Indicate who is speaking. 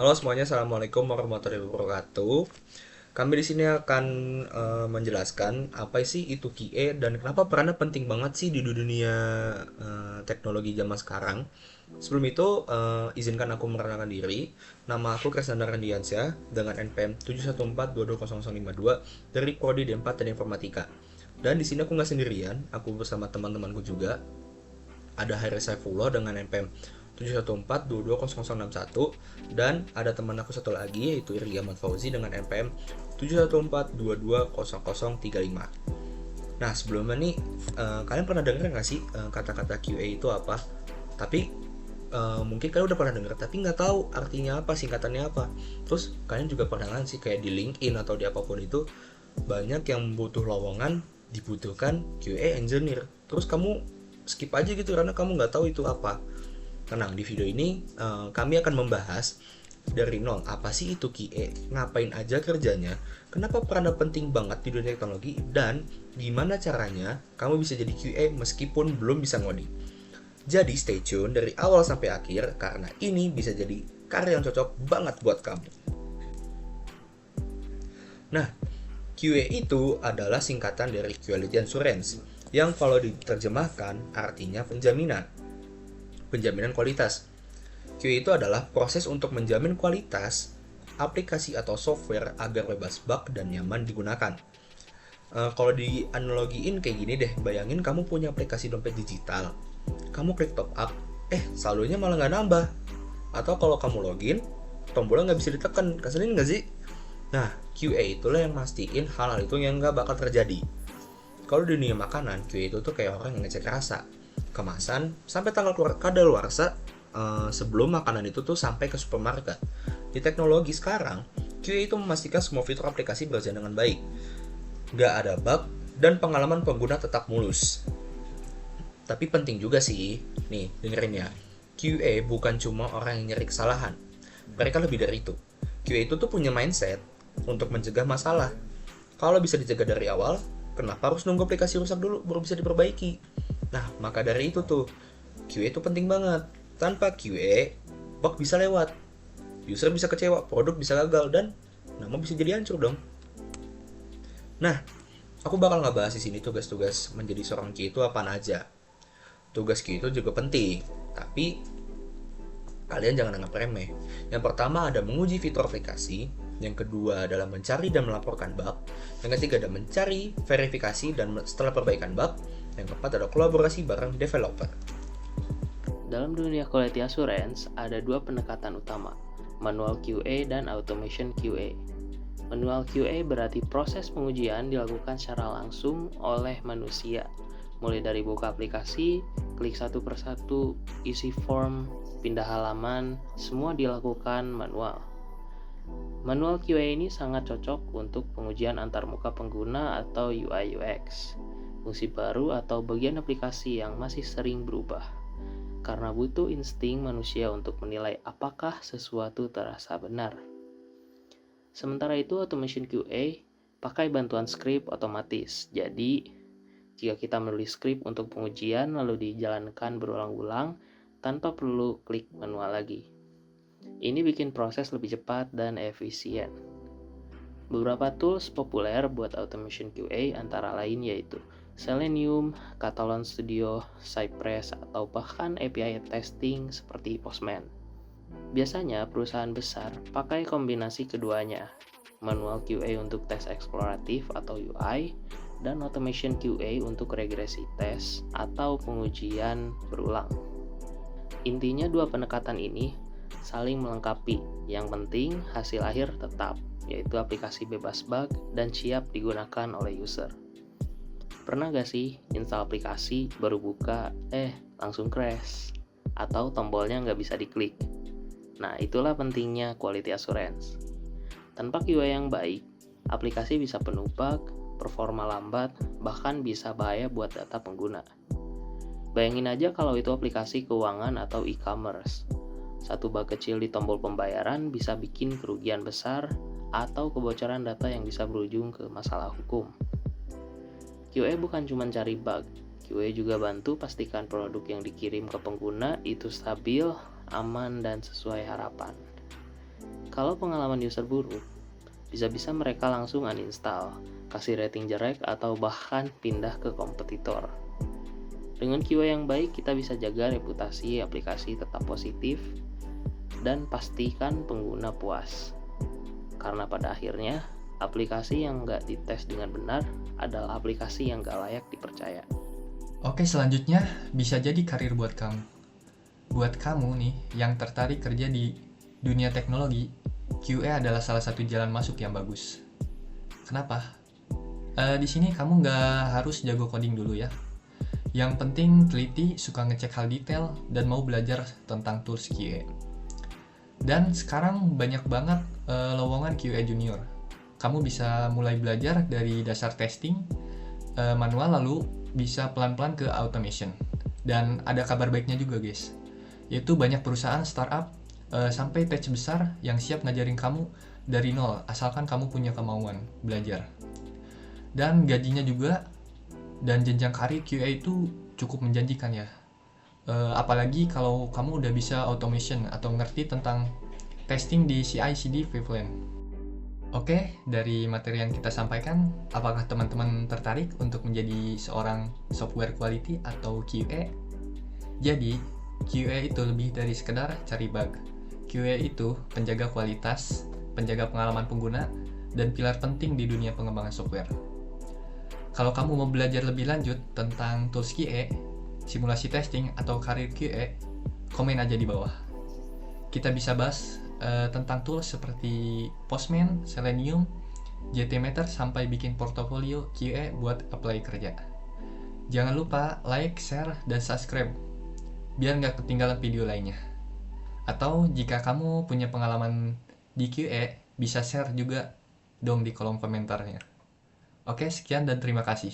Speaker 1: Halo semuanya, assalamualaikum warahmatullahi wabarakatuh. Kami di sini akan menjelaskan apa sih itu QA dan kenapa perannya penting banget sih di dunia teknologi zaman sekarang. Sebelum itu, izinkan aku memperkenalkan diri. Nama aku Krisnandar Randiansyah dengan NPM 714220052 dari Prodi D4 dan Informatika. Dan di sini aku nggak sendirian, aku bersama teman-temanku juga, ada Hairi Saifullah dengan NPM 714220061 dan ada teman aku satu lagi yaitu Iri Ahmad Fauzi dengan NPM 714220035. Nah, sebelumnya nih, kalian pernah dengar nggak sih kata-kata QA itu apa? Tapi mungkin kalian udah pernah dengar tapi nggak tahu artinya apa, singkatannya apa. Terus kalian juga pernah nggak sih kayak di LinkedIn atau di apapun itu banyak yang butuh lowongan dibutuhkan QA engineer. Terus kamu skip aja gitu karena kamu nggak tahu itu apa. Tenang, di video ini kami akan membahas dari nol apa sih itu QA, ngapain aja kerjanya, kenapa perannya penting banget di dunia teknologi, dan gimana caranya kamu bisa jadi QA meskipun belum bisa ngoding. Jadi stay tune dari awal sampai akhir karena ini bisa jadi karya yang cocok banget buat kamu. Nah, QA itu adalah singkatan dari Quality Assurance yang kalau diterjemahkan artinya penjaminan kualitas. QA itu adalah proses untuk menjamin kualitas aplikasi atau software agar bebas bug dan nyaman digunakan. Kalau dianalogiin kayak gini deh, bayangin kamu punya aplikasi dompet digital, kamu klik top up, saldonya malah nggak nambah. Atau kalau kamu login, tombolnya nggak bisa ditekan, keselin nggak sih? Nah, QA itulah yang mastiin hal-hal itu yang nggak bakal terjadi. Kalau di dunia makanan, QA itu tuh kayak orang yang ngecek rasa, kemasan, sampai tanggal kadaluarsa sebelum makanan itu tuh sampai ke supermarket. Di teknologi sekarang, QA itu memastikan semua fitur aplikasi berjalan dengan baik, nggak ada bug, dan pengalaman pengguna tetap mulus. Tapi penting juga sih, nih dengerin ya, QA bukan cuma orang yang nyari kesalahan. Mereka lebih dari itu. QA itu tuh punya mindset untuk mencegah masalah. Kalau bisa dicegah dari awal, kenapa harus nunggu aplikasi rusak dulu baru bisa diperbaiki? Nah, maka dari itu tuh, QA itu penting banget. Tanpa QA, bug bisa lewat, user bisa kecewa, produk bisa gagal, dan nama bisa jadi hancur dong. Nah, aku bakal ngebahas di sini tugas-tugas menjadi seorang QA itu apaan aja. Tugas QA itu juga penting, tapi kalian jangan anggap remeh. Yang pertama ada menguji fitur aplikasi, yang kedua adalah mencari dan melaporkan bug, yang ketiga ada mencari, verifikasi, dan setelah perbaikan bug, yang keempat ada kolaborasi bareng developer.
Speaker 2: Dalam dunia quality assurance, ada dua pendekatan utama, manual QA dan automation QA. Manual QA berarti proses pengujian dilakukan secara langsung oleh manusia, mulai dari buka aplikasi, klik satu persatu, isi form, pindah halaman, semua dilakukan manual. Manual QA ini sangat cocok untuk pengujian antarmuka pengguna atau UI UX, fungsi baru atau bagian aplikasi yang masih sering berubah. Karena butuh insting manusia untuk menilai apakah sesuatu terasa benar. Sementara itu, automation QA pakai bantuan script otomatis. Jadi, jika kita menulis script untuk pengujian lalu dijalankan berulang-ulang tanpa perlu klik manual lagi. Ini bikin proses lebih cepat dan efisien. Beberapa tools populer buat automation QA antara lain yaitu Selenium, Catalan Studio, Cypress, atau bahkan API testing seperti Postman. Biasanya perusahaan besar pakai kombinasi keduanya, manual QA untuk tes eksploratif atau UI, dan automation QA untuk regresi tes atau pengujian berulang. Intinya dua pendekatan ini saling melengkapi, yang penting hasil akhir tetap, yaitu aplikasi bebas bug dan siap digunakan oleh user. Pernah gak sih install aplikasi, baru buka, langsung crash? Atau tombolnya nggak bisa diklik? Nah, itulah pentingnya quality assurance. Tanpa QA yang baik, aplikasi bisa penuh bug, performa lambat, bahkan bisa bahaya buat data pengguna. Bayangin aja kalau itu aplikasi keuangan atau e-commerce. Satu bug kecil di tombol pembayaran bisa bikin kerugian besar atau kebocoran data yang bisa berujung ke masalah hukum. QA bukan cuma cari bug, QA juga bantu pastikan produk yang dikirim ke pengguna itu stabil, aman, dan sesuai harapan. Kalau pengalaman user buruk, bisa-bisa mereka langsung uninstall, kasih rating jelek, atau bahkan pindah ke kompetitor. Dengan QA yang baik, kita bisa jaga reputasi aplikasi tetap positif dan pastikan pengguna puas. Karena pada akhirnya, aplikasi yang nggak dites dengan benar adalah aplikasi yang nggak layak dipercaya.
Speaker 3: Oke, selanjutnya bisa jadi karir buat kamu. Buat kamu nih yang tertarik kerja di dunia teknologi, QA adalah salah satu jalan masuk yang bagus. Kenapa? Di sini kamu nggak harus jago coding dulu ya. Yang penting teliti, suka ngecek hal detail, dan mau belajar tentang tools QA. Dan sekarang banyak banget lowongan QA junior. Kamu bisa mulai belajar dari dasar testing, manual, lalu bisa pelan-pelan ke automation. Dan ada kabar baiknya juga guys, yaitu banyak perusahaan startup sampai tech besar yang siap ngajarin kamu dari nol, asalkan kamu punya kemauan belajar. Dan gajinya juga dan jenjang karir QA itu cukup menjanjikan ya. Apalagi kalau kamu udah bisa automation atau ngerti tentang testing di CI/CD pipeline. Oke, dari materi yang kita sampaikan, apakah teman-teman tertarik untuk menjadi seorang software quality atau QA? Jadi, QA itu lebih dari sekedar cari bug. QA itu penjaga kualitas, penjaga pengalaman pengguna, dan pilar penting di dunia pengembangan software. Kalau kamu mau belajar lebih lanjut tentang tools QA, simulasi testing, atau karir QA, komen aja di bawah. Kita bisa bahas tentang tools seperti Postman, Selenium, JTmeter, sampai bikin portofolio QA buat apply kerja. Jangan lupa like, share, dan subscribe biar nggak ketinggalan video lainnya. Atau jika kamu punya pengalaman di QA, bisa share juga dong di kolom komentarnya. Oke, sekian dan terima kasih.